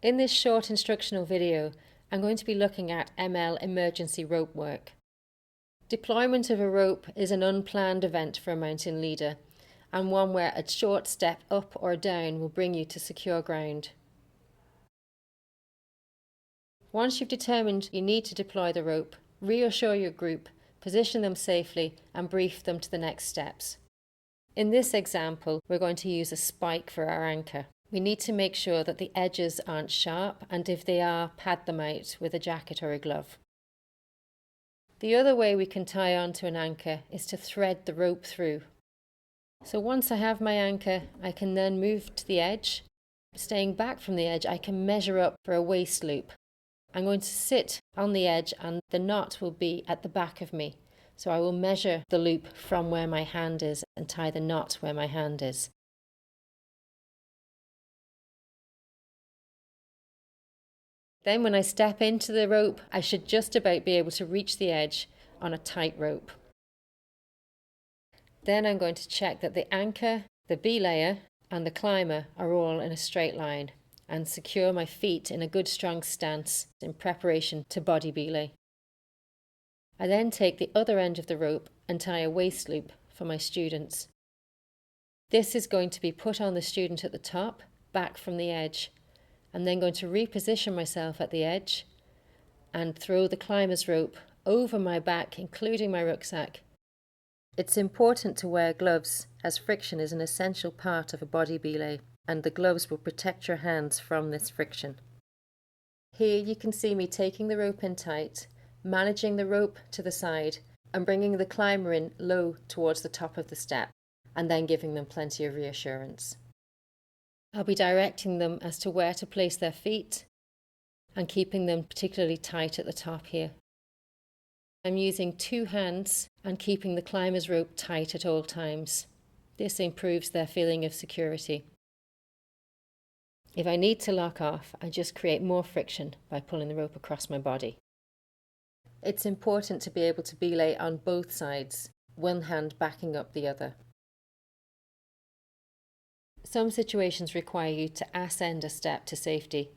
In this short instructional video, I'm going to be looking at ML emergency rope work. Deployment of a rope is an unplanned event for a mountain leader, and one where a short step up or down will bring you to secure ground. Once you've determined you need to deploy the rope, reassure your group, position them safely, and brief them to the next steps. In this example, we're going to use a spike for our anchor. We need to make sure that the edges aren't sharp, and if they are, pad them out with a jacket or a glove. The other way we can tie on to an anchor is to thread the rope through. So once I have my anchor, I can then move to the edge. Staying back from the edge, I can measure up for a waist loop. I'm going to sit on the edge and the knot will be at the back of me. So I will measure the loop from where my hand is and tie the knot where my hand is. Then when I step into the rope, I should just about be able to reach the edge on a tight rope. Then I'm going to check that the anchor, the belayer and the climber are all in a straight line and secure my feet in a good strong stance in preparation to body belay. I then take the other end of the rope and tie a waist loop for my students. This is going to be put on the student at the top, back from the edge. I'm then going to reposition myself at the edge and throw the climber's rope over my back, including my rucksack. It's important to wear gloves, as friction is an essential part of a body belay, and the gloves will protect your hands from this friction. Here you can see me taking the rope in tight, managing the rope to the side and bringing the climber in low towards the top of the step, and then giving them plenty of reassurance. I'll be directing them as to where to place their feet and keeping them particularly tight at the top here. I'm using two hands and keeping the climber's rope tight at all times. This improves their feeling of security. If I need to lock off, I just create more friction by pulling the rope across my body. It's important to be able to belay on both sides, one hand backing up the other. Some situations require you to ascend a step to safety.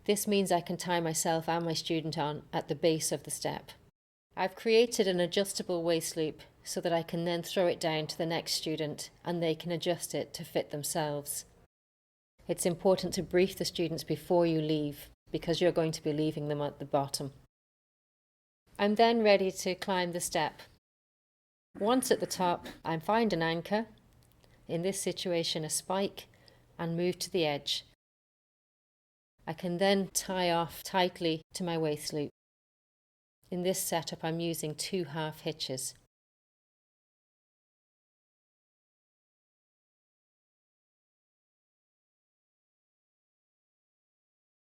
This means I can tie myself and my student on at the base of the step. I've created an adjustable waist loop so that I can then throw it down to the next student and they can adjust it to fit themselves. It's important to brief the students before you leave because you're going to be leaving them at the bottom. I'm then ready to climb the step. Once at the top, I find an anchor, in this situation a spike, and move to the edge. I can then tie off tightly to my waist loop. In this setup I'm using 2 half hitches.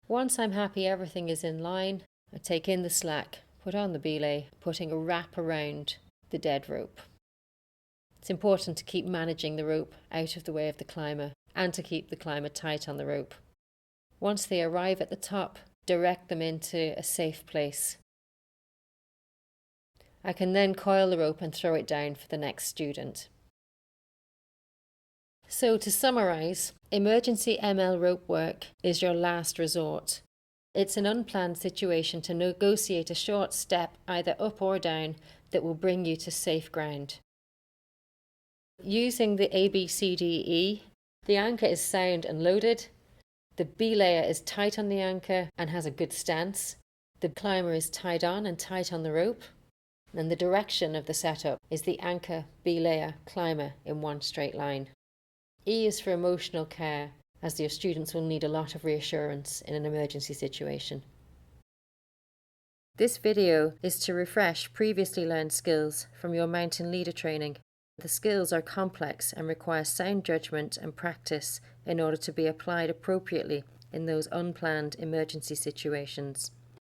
Once I'm happy everything is in line, I take in the slack, put on the belay, putting a wrap around the dead rope. It's important to keep managing the rope out of the way of the climber and to keep the climber tight on the rope. Once they arrive at the top, direct them into a safe place. I can then coil the rope and throw it down for the next student. So to summarise, emergency ML rope work is your last resort. It's an unplanned situation to negotiate a short step either up or down that will bring you to safe ground. Using the ABCDE, the anchor is sound and loaded, the belayer is tight on the anchor and has a good stance, the climber is tied on and tight on the rope, and the direction of the setup is the anchor, belayer, climber in one straight line. E is for emotional care, as your students will need a lot of reassurance in an emergency situation. This video is to refresh previously learned skills from your mountain leader training. The skills are complex and require sound judgment and practice in order to be applied appropriately in those unplanned emergency situations.